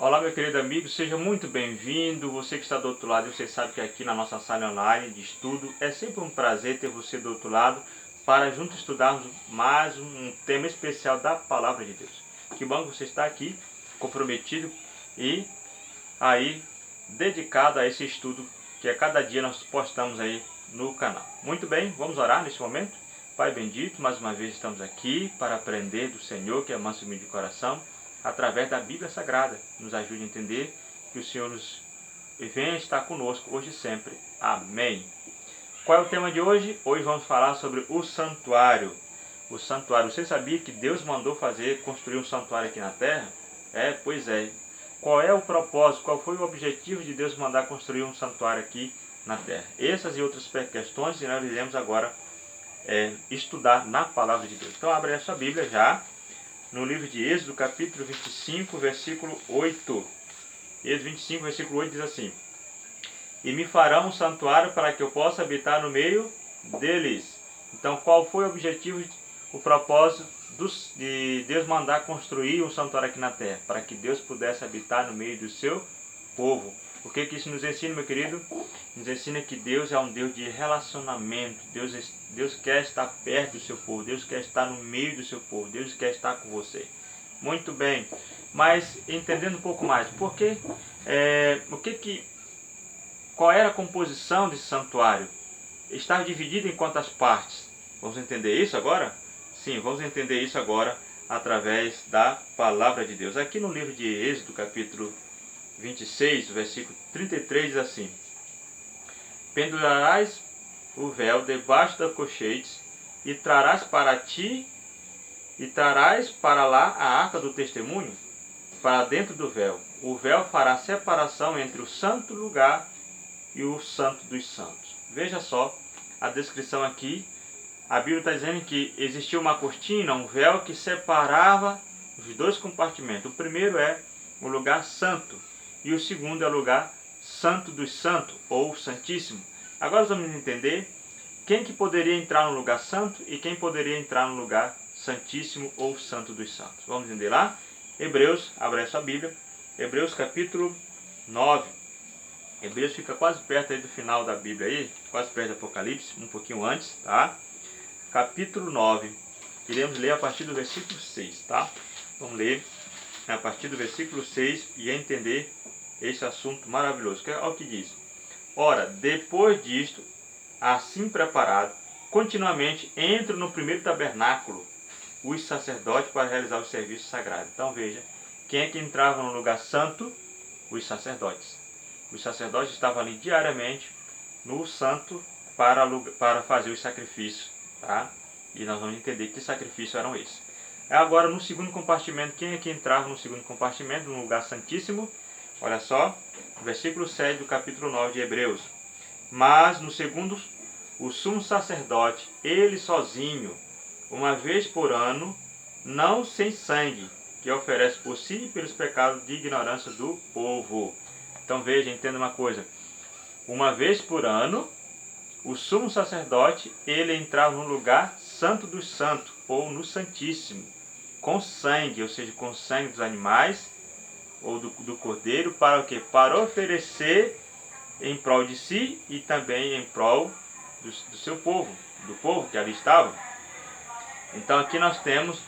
Olá, meu querido amigo, seja muito bem-vindo. Você que está do outro lado, você sabe que aqui na nossa sala online de estudo é sempre um prazer ter você do outro lado para juntos estudarmos mais um tema especial da Palavra de Deus. Que bom que você está aqui, comprometido e aí dedicado a esse estudo que a cada dia nós postamos aí no canal. Muito bem, vamos orar neste momento. Pai bendito, mais uma vez estamos aqui para aprender do Senhor, que é manso e humilde de coração, através da Bíblia Sagrada. Nos ajude a entender que o Senhor nos venha estar conosco hoje e sempre. Amém. Qual é o tema de hoje? Hoje vamos falar sobre o santuário. O santuário. Você sabia que Deus mandou construir um santuário aqui na terra? Pois é. Qual é o propósito? Qual foi o objetivo de Deus mandar construir um santuário aqui na terra? Essas e outras questões nós iremos agora estudar na Palavra de Deus. Então abre a sua Bíblia já no livro de Êxodo, capítulo 25, versículo 8. Êxodo 25, versículo 8 diz assim: E me farão um santuário para que eu possa habitar no meio deles. Então qual foi o objetivo, o propósito de Deus mandar construir um santuário aqui na terra? Para que Deus pudesse habitar no meio do seu povo. O que isso nos ensina, meu querido? Nos ensina que Deus é um Deus de relacionamento. Deus quer estar perto do seu povo. Deus quer estar no meio do seu povo. Deus quer estar com você. Muito bem. Mas entendendo um pouco mais, qual era a composição desse santuário? Estava dividido em quantas partes? Vamos entender isso agora? Sim, vamos entender isso agora através da Palavra de Deus. Aqui no livro de Êxodo, capítulo 26, versículo 33, diz assim: Pendurarás o véu debaixo da colchetes e trarás para lá a arca do testemunho para dentro do véu. O véu fará separação entre o santo lugar e o santo dos santos. Veja só a descrição aqui. A Bíblia está dizendo que existia uma cortina, um véu que separava os dois compartimentos. O primeiro é o lugar santo e o segundo é o lugar santo dos santos, ou santíssimo. Agora vamos entender quem que poderia entrar no lugar santo e quem poderia entrar no lugar santíssimo ou santo dos santos. Vamos entender lá? Hebreus, abra a sua Bíblia. Hebreus capítulo 9. Hebreus fica quase perto aí do final da Bíblia aí, quase perto do Apocalipse, um pouquinho antes, tá? Capítulo 9. Iremos ler a partir do versículo 6, tá? Vamos ler a partir do versículo 6 e entender esse assunto maravilhoso. Olha o que diz. Ora, depois disto, assim preparado, continuamente entram no primeiro tabernáculo os sacerdotes para realizar o serviço sagrado. Então veja, quem é que entrava no lugar santo? Os sacerdotes. Os sacerdotes estavam ali diariamente no santo para fazer os sacrifícios, tá? E nós vamos entender que sacrifícios eram esses. Agora, no segundo compartimento, quem é que entrava no segundo compartimento, no lugar santíssimo? Olha só, versículo 7 do capítulo 9 de Hebreus. Mas no segundo, o sumo sacerdote, ele sozinho, uma vez por ano, não sem sangue, que oferece por si e pelos pecados de ignorância do povo. Então veja, entenda uma coisa. Uma vez por ano, o sumo sacerdote, ele entrava no lugar santo dos santos, ou no santíssimo, com sangue, ou seja, com sangue dos animais, ou do cordeiro, para o quê? Para oferecer em prol de si e também em prol do seu povo, do povo que ali estava. Então aqui nós temos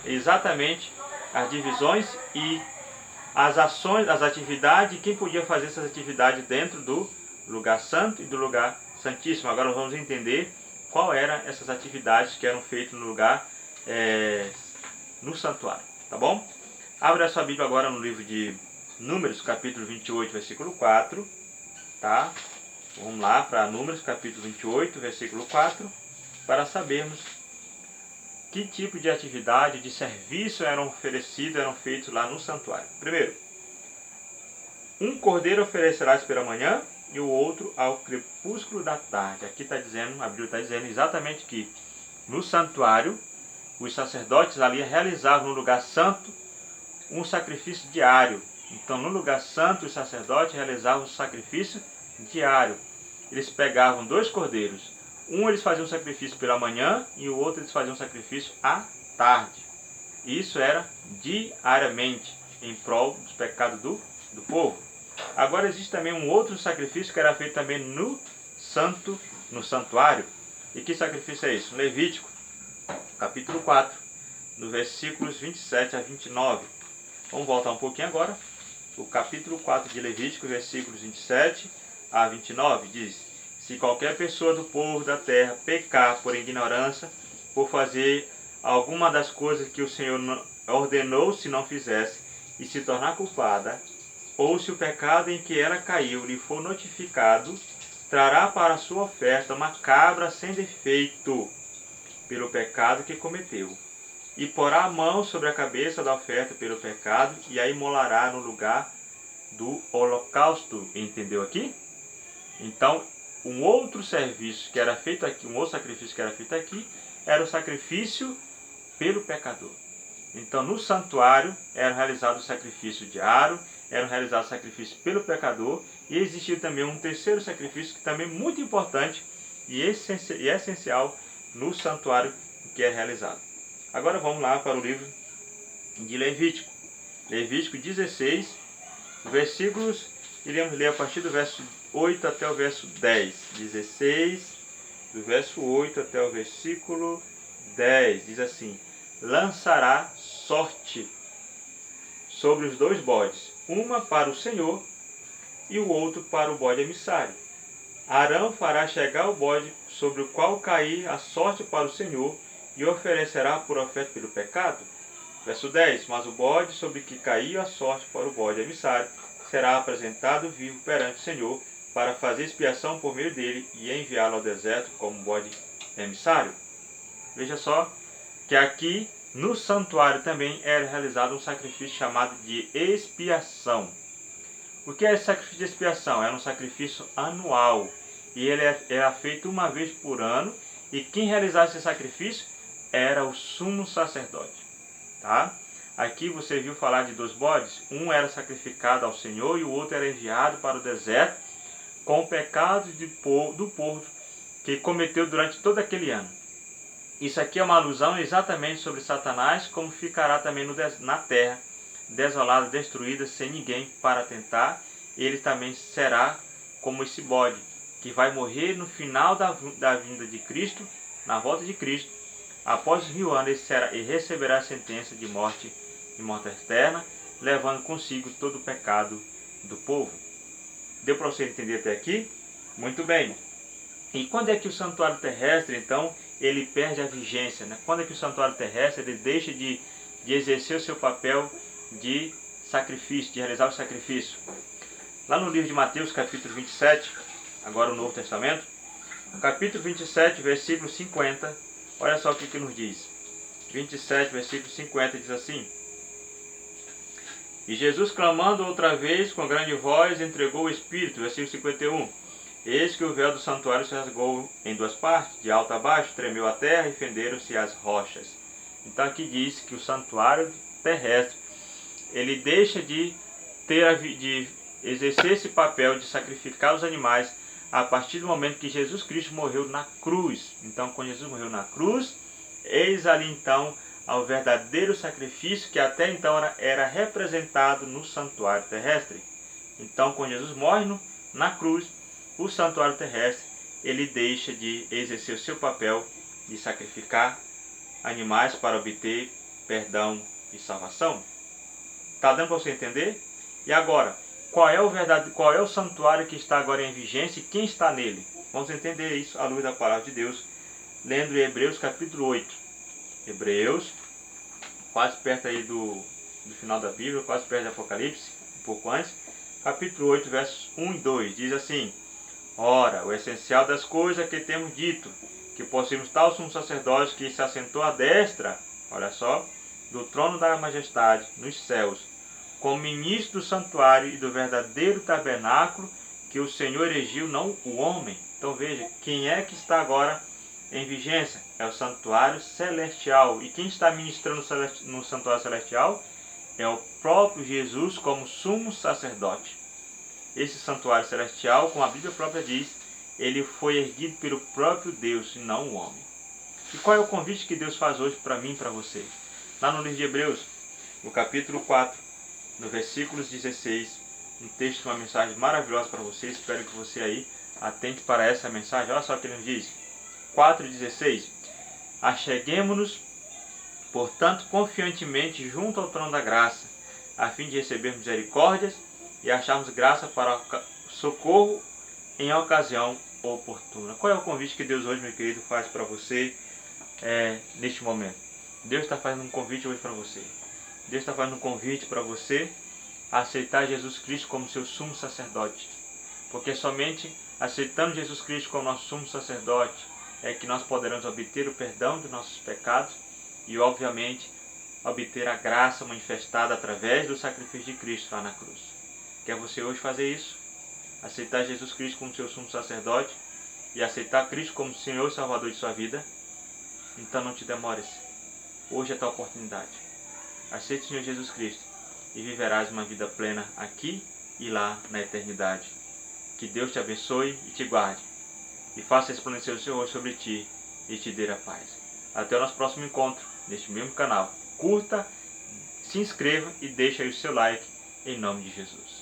exatamente as divisões e as ações, as atividades, quem podia fazer essas atividades dentro do lugar santo e do lugar santíssimo. Agora vamos entender qual eram essas atividades que eram feitas no lugar, no santuário, tá bom? Abre a sua Bíblia agora no livro de Números, capítulo 28, versículo 4, tá? Vamos lá para Números, capítulo 28, versículo 4, para sabermos que tipo de atividade, de serviço eram feitos lá no santuário. Primeiro, um cordeiro oferecerás pela manhã e o outro ao crepúsculo da tarde. Aqui está dizendo, a Bíblia está dizendo exatamente que no santuário, os sacerdotes ali realizavam no lugar santo um sacrifício diário. Então, no lugar santo, os sacerdotes realizavam o sacrifício diário. Eles pegavam dois cordeiros. Um eles faziam sacrifício pela manhã e o outro eles faziam sacrifício à tarde. Isso era diariamente. em prol dos pecados do povo. Agora existe também um outro sacrifício que era feito também no santuário. E que sacrifício é isso? Levítico, capítulo 4, no versículos 27 a 29. Vamos voltar um pouquinho agora. O capítulo 4 de Levítico, versículos 27 a 29, diz: se qualquer pessoa do povo da terra pecar por ignorância, por fazer alguma das coisas que o Senhor ordenou se não fizesse, e se tornar culpada, ou se o pecado em que ela caiu lhe for notificado, trará para a sua oferta uma cabra sem defeito, pelo pecado que cometeu, e porá a mão sobre a cabeça da oferta pelo pecado, e a imolará no lugar do holocausto. Entendeu aqui? Então, um outro serviço que era feito aqui, um outro sacrifício que era feito aqui, era o sacrifício pelo pecador. Então, no santuário, era realizado o sacrifício diário, era realizado o sacrifício pelo pecador, e existia também um terceiro sacrifício, que também é muito importante e essencial no santuário que é realizado. Agora vamos lá para o livro de Levítico. Levítico 16, versículos, iremos ler a partir do verso 8 até o verso 10. 16, do verso 8 até o versículo 10, diz assim: lançará sorte sobre os dois bodes, uma para o Senhor e o outro para o bode emissário. Arão fará chegar o bode sobre o qual cair a sorte para o Senhor e oferecerá por oferta pelo pecado. Verso 10. Mas o bode sobre que cair a sorte para o bode emissário será apresentado vivo perante o Senhor para fazer expiação por meio dele e enviá-lo ao deserto como bode emissário. Veja só que aqui no santuário também era realizado um sacrifício chamado de expiação. O que é esse sacrifício de expiação? Era um sacrifício anual e ele era feito uma vez por ano, e quem realizava esse sacrifício era o sumo sacerdote. Tá? Aqui você viu falar de dois bodes, um era sacrificado ao Senhor e o outro era enviado para o deserto com o pecado do povo que cometeu durante todo aquele ano. Isso aqui é uma alusão exatamente sobre Satanás, como ficará também na terra, desolada, destruída, sem ninguém para tentar. Ele também será como esse bode, que vai morrer no final da vinda de Cristo, na volta de Cristo. Após 1000 anos ele receberá a sentença de morte eterna, levando consigo todo o pecado do povo. Deu para você entender até aqui? Muito bem. E quando é que o santuário terrestre, então, ele perde a vigência, né? Quando é que o santuário terrestre ele deixa de exercer o seu papel de sacrifício, de realizar o sacrifício? Lá no livro de Mateus, capítulo 27, agora o Novo Testamento, capítulo 27, versículo 50, olha só o que nos diz. 27, versículo 50 diz assim: e Jesus, clamando outra vez com grande voz, entregou o Espírito. Versículo 51. Eis que o véu do santuário se rasgou em duas partes, de alto a baixo, tremeu a terra e fenderam-se as rochas. Então aqui diz que o santuário terrestre, ele deixa de exercer esse papel de sacrificar os animais a partir do momento que Jesus Cristo morreu na cruz. Então, quando Jesus morreu na cruz, eis ali então ao verdadeiro sacrifício que até então era representado no santuário terrestre. Então, quando Jesus morre na cruz, o santuário terrestre ele deixa de exercer o seu papel de sacrificar animais para obter perdão e salvação. Está dando para você entender? E agora, qual é o santuário que está agora em vigência e quem está nele? Vamos entender isso à luz da palavra de Deus, lendo em Hebreus capítulo 8. Hebreus, quase perto aí do final da Bíblia, quase perto de Apocalipse, um pouco antes. Capítulo 8, versos 1 e 2, diz assim: ora, o essencial das coisas que temos dito, que possuímos tal sumo sacerdote que se assentou à destra, olha só, do trono da majestade nos céus, como ministro do santuário e do verdadeiro tabernáculo que o Senhor erigiu, não o homem. Então veja, quem é que está agora em vigência? É o santuário celestial. E quem está ministrando no santuário celestial? É o próprio Jesus como sumo sacerdote. Esse santuário celestial, como a Bíblia própria diz, ele foi erguido pelo próprio Deus e não o homem. E qual é o convite que Deus faz hoje para mim e para você? Lá no livro de Hebreus, no capítulo 4, no versículo 16, um texto, uma mensagem maravilhosa para você. Espero que você aí atente para essa mensagem. Olha só o que ele nos diz. 4,16. Acheguemo-nos, portanto, confiantemente junto ao trono da graça, a fim de receber misericórdias e acharmos graça para socorro em ocasião oportuna. Qual é o convite que Deus hoje, meu querido, faz para você neste momento? Deus está fazendo um convite hoje para você. Deus está fazendo um convite para você a aceitar Jesus Cristo como seu sumo sacerdote. Porque somente aceitando Jesus Cristo como nosso sumo sacerdote é que nós poderemos obter o perdão dos nossos pecados e, obviamente, obter a graça manifestada através do sacrifício de Cristo lá na cruz. Quer você hoje fazer isso? Aceitar Jesus Cristo como seu sumo sacerdote e aceitar Cristo como Senhor e Salvador de sua vida? Então não te demores. Hoje é a tua oportunidade. Aceite o Senhor Jesus Cristo e viverás uma vida plena aqui e lá na eternidade. Que Deus te abençoe e te guarde, e faça resplandecer o seu rosto sobre ti e te dê a paz. Até o nosso próximo encontro, neste mesmo canal. Curta, se inscreva e deixe aí o seu like, em nome de Jesus.